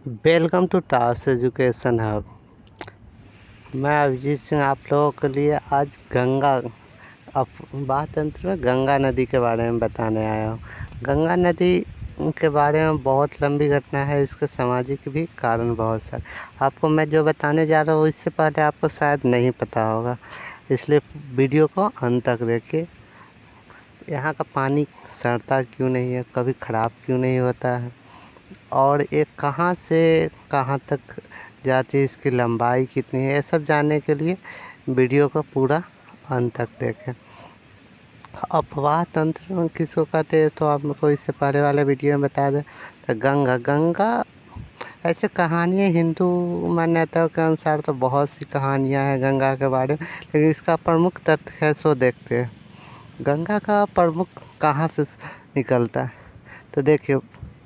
Welcome to टास education hub. मैं अभिजीत सिंह आप लोगों के लिए आज बात अंत में गंगा नदी के बारे में बताने आया हूँ। गंगा नदी के बारे में बहुत लंबी घटना है, इसके सामाजिक भी कारण बहुत सारे आपको मैं जो बताने जा रहा हूँ इससे पहले आपको शायद नहीं पता होगा, इसलिए वीडियो को अंत तक देखिए। यहाँ का पानी सड़ता क्यों नहीं है, कभी ख़राब क्यों नहीं होता है, और ये कहाँ से कहाँ तक जाती है, इसकी लंबाई कितनी है, ये सब जानने के लिए वीडियो को पूरा अंत तक देखें। अफवाह तंत्र किसको कहते हैं तो आपको इससे पहले वाले वीडियो में बता दें। तो गंगा ऐसे कहानियाँ हिंदू मान्यताओं के अनुसार तो बहुत सी कहानियाँ हैं गंगा के बारे में, लेकिन इसका प्रमुख तथ्य है सो देखते हैं। गंगा का प्रमुख कहाँ से निकलता है तो देखिए,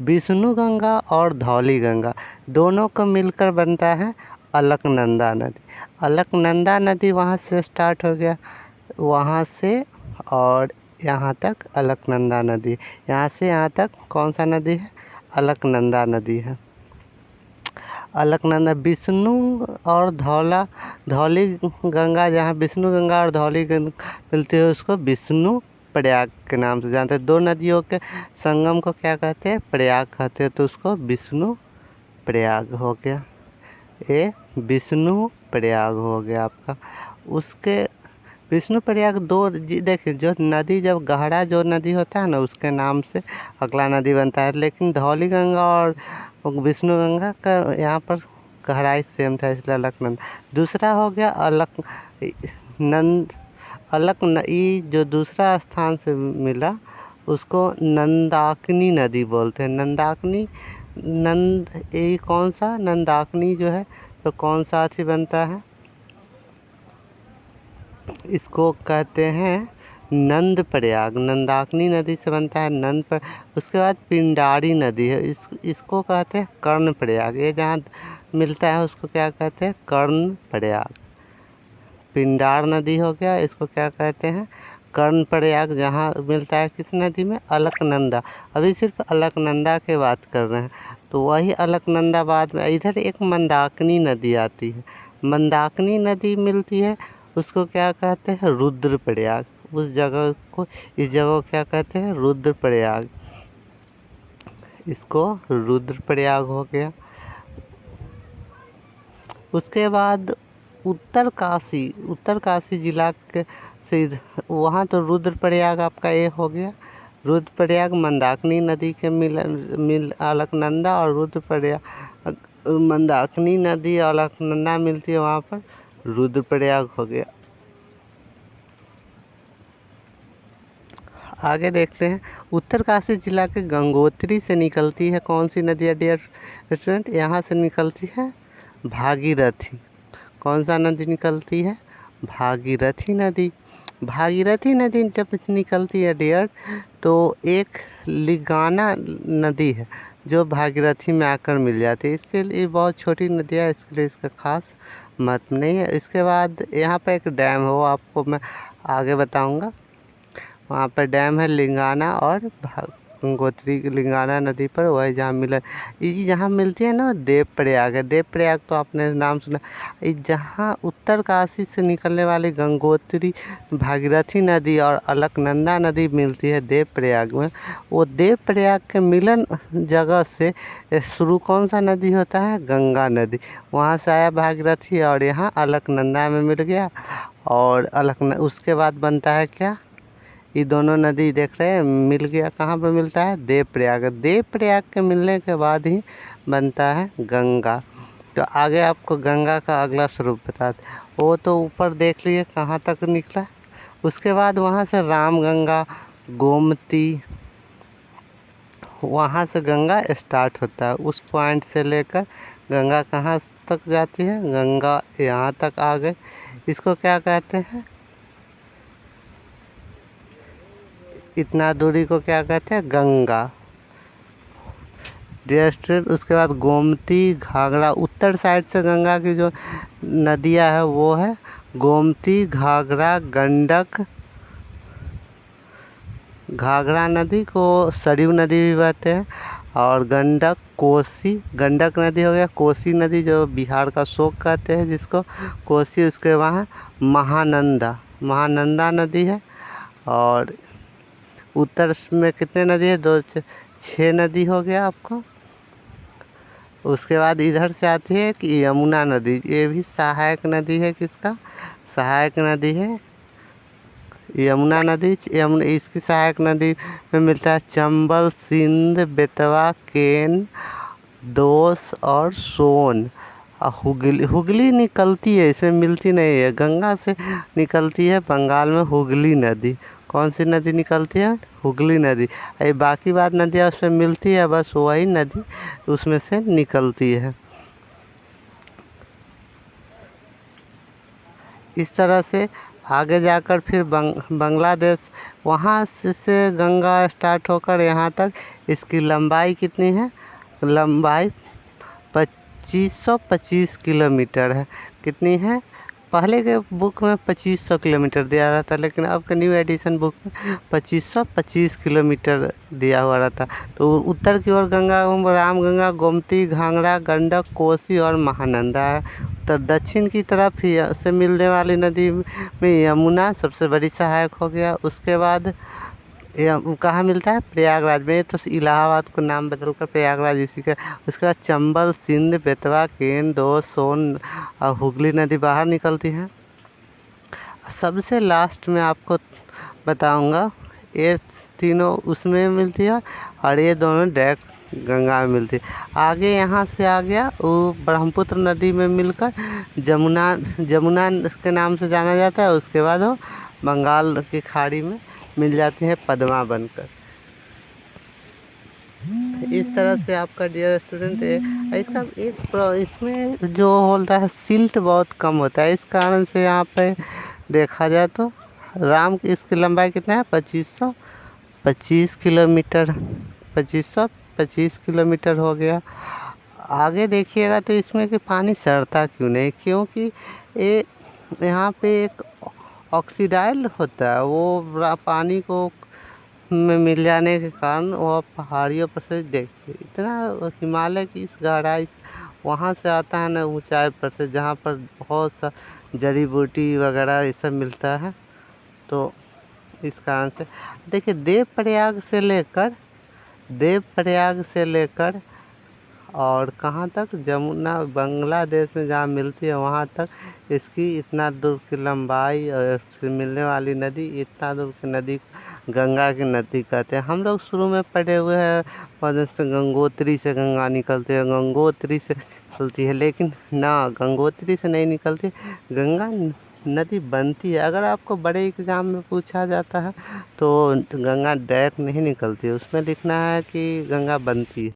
विष्णु गंगा और धौली गंगा दोनों को मिलकर बनता है अलकनंदा नदी। अलकनंदा नदी वहाँ से स्टार्ट हो गया, वहाँ से और यहाँ तक अलकनंदा नदी, यहाँ से यहाँ तक कौन सा नदी है, अलकनंदा नदी है। अलकनंदा विष्णु और धौली गंगा, जहाँ विष्णु गंगा और धौली गंगा मिलती है उसको विष्णु प्रयाग के नाम से जानते हैं। दो नदियों के संगम को क्या कहते हैं, प्रयाग कहते हैं, तो उसको विष्णु प्रयाग हो गया। ये विष्णु प्रयाग हो गया आपका। उसके विष्णु प्रयाग देखिए, जो नदी जब गहरा जो नदी होता है ना उसके नाम से अगला नदी बनता है, लेकिन धौली गंगा और विष्णु गंगा का यहाँ पर गहराई सेम था, इसलिए अलकनंदा। दूसरा हो गया ये जो दूसरा स्थान से मिला उसको नंदाकिनी नदी बोलते हैं। ये कौन सा नंदाकिनी जो है तो कौन सा अथी बनता है, इसको कहते हैं नंद प्रयाग। नंदाकिनी नदी से बनता है नंद पर। उसके बाद पिंडारी नदी है, इसको कहते हैं कर्ण प्रयाग। ये जहाँ मिलता है उसको क्या कहते हैं, कर्ण प्रयाग। पिंडार नदी हो गया, इसको क्या कहते हैं, कर्ण प्रयाग। जहाँ मिलता है किस नदी में, अलकनंदा। अभी सिर्फ अलकनंदा की बात कर रहे हैं, तो वही अलकनंदा बाद में इधर एक मंदाकिनी नदी आती है। मंदाकिनी नदी मिलती है, उसको क्या कहते हैं, रुद्रप्रयाग। उस जगह को, इस जगह को क्या कहते हैं, रुद्रप्रयाग। इसको रुद्रप्रयाग हो गया। उसके बाद उत्तर काशी जिला के से वहाँ तो रुद्रप्रयाग आपका ये हो गया। रुद्रप्रयाग मंदाकिनी नदी के मिल अलकनंदा और रुद्रप्रयाग, मंदाकिनी नदी और अलकनंदा मिलती है, वहाँ पर रुद्रप्रयाग हो गया। आगे देखते हैं, उत्तर काशी जिला के गंगोत्री से निकलती है कौन सी नदी है डियर स्टूडेंट, यहाँ से निकलती है भागीरथी। कौन सा नदी निकलती है, भागीरथी नदी। भागीरथी नदी जब निकलती है डियर तो एक लिगाना नदी है जो भागीरथी में आकर मिल जाती है। इसके लिए बहुत छोटी नदी है, इसके लिए इसका खास महत्व नहीं है। इसके बाद यहाँ पर एक डैम है, वो आपको मैं आगे बताऊँगा। वहाँ पर डैम है लिंगाना और गंगोत्री लिंगाना नदी पर, वही जहाँ मिला ये जहाँ मिलती है ना देवप्रयाग है। देवप्रयाग तो आपने नाम सुना। ये जहाँ उत्तर काशी से निकलने वाली गंगोत्री, भागीरथी नदी और अलकनंदा नदी मिलती है देवप्रयाग में, वो देवप्रयाग के मिलन जगह से शुरू कौन सा नदी होता है, गंगा नदी। वहाँ से आया भागीरथी और यहाँ अलकनंदा में मिल गया, और उसके बाद बनता है क्या, ये दोनों नदी देख रहे हैं मिल गया, कहाँ पर मिलता है, देवप्रयाग। देवप्रयाग के मिलने के बाद ही बनता है गंगा। तो आगे आपको गंगा का अगला स्वरूप बताते, वो तो ऊपर देख लिए कहाँ तक निकला। उसके बाद वहाँ से रामगंगा, गोमती, वहाँ से गंगा स्टार्ट होता है। उस पॉइंट से लेकर गंगा कहाँ तक जाती है, गंगा यहाँ तक आ गए। इसको क्या कहते हैं, इतना दूरी को क्या कहते हैं, गंगा। उसके बाद गोमती, घाघरा। उत्तर साइड से गंगा की जो नदियां है वो है गोमती, घाघरा, गंडक। घाघरा नदी को सरयू नदी भी कहते हैं, और गंडक, कोसी, गंडक नदी हो गया, कोसी नदी जो बिहार का शोक कहते हैं जिसको, कोसी। उसके वहाँ महानंदा, महानंदा नदी है। और उत्तर में कितने नदी है? दो, छः नदी हो गया आपको। उसके बाद इधर से आती है कि यमुना नदी, ये भी सहायक नदी है। किसका सहायक नदी है? यमुना नदी। यमुना, इसकी सहायक नदी में मिलता है चंबल, सिंध, बेतवा, केन, दोस और सोन। और हुगली, हुगली निकलती है, इसमें मिलती नहीं है। गंगा से निकलती है बंगाल में हुगली नदी। कौन सी नदी निकलती है? हुगली नदी। ये बाकी बात नदियाँ उसमें मिलती है, बस वही नदी उसमें से निकलती है। इस तरह से आगे जाकर फिर बांग्लादेश, वहाँ से गंगा स्टार्ट होकर यहाँ तक, इसकी लंबाई कितनी है? लंबाई 2525 किलोमीटर है। कितनी है? पहले के बुक में 2500 किलोमीटर दिया रहा था, लेकिन अब के न्यू एडिशन बुक में 2525 किलोमीटर दिया हुआ रहता। तो उत्तर की ओर गंगा, रामगंगा, गोमती, घाघरा, गंडक, कोसी और महानंदा है। तो दक्षिण की तरफ से मिलने वाली नदी में यमुना सबसे बड़ी सहायक हो गया। उसके बाद कहाँ मिलता है? प्रयागराज में। तो इलाहाबाद को नाम बदलकर प्रयागराज इसी का। उसके बाद चंबल, सिंध, बेतवा, केन, दोस, सोन और हुगली नदी बाहर निकलती हैं। सबसे लास्ट में आपको बताऊंगा, ये तीनों उसमें मिलती है और ये दोनों डायरेक्ट गंगा में मिलती है। आगे यहाँ से आ गया वो ब्रह्मपुत्र नदी में मिलकर जमुना, जमुना के नाम से जाना जाता है। उसके बाद वो बंगाल की खाड़ी में मिल जाती है पद्मा बनकर। इस तरह से आपका डियर स्टूडेंट है। इसका इसमें जो होता है सिल्ट बहुत कम होता है, इस कारण से यहाँ पे देखा जाए तो इसकी लंबाई कितना है? 2525 किलोमीटर, 2525 किलोमीटर हो गया। आगे देखिएगा तो इसमें कि पानी सड़ता क्यों नहीं? क्योंकि ये यहाँ पे एक ऑक्सीडाइज्ड होता है, वो पानी को में मिल जाने के कारण वो पहाड़ियों पर से देखते इतना, हिमालय की इस गहराई वहाँ से आता है ना, ऊंचाई पर से, जहाँ पर बहुत सा जड़ी बूटी वगैरह ये सब मिलता है। तो इस कारण से देखिए, देवप्रयाग से लेकर और कहाँ तक? जमुना, बांग्लादेश में जहाँ मिलती है वहाँ तक इसकी इतना दूर की लंबाई, और इससे मिलने वाली नदी, इतना दूर की नदी गंगा की नदी कहते हैं। हम लोग शुरू में पढ़े हुए हैं से गंगोत्री से गंगा निकलती है, गंगोत्री से निकलती है, लेकिन ना, गंगोत्री से नहीं निकलती, गंगा नदी बनती है। अगर आपको बड़े एग्ज़ाम में पूछा जाता है तो गंगा डायरेक्ट नहीं निकलती है, उसमें लिखना है कि गंगा बनती है।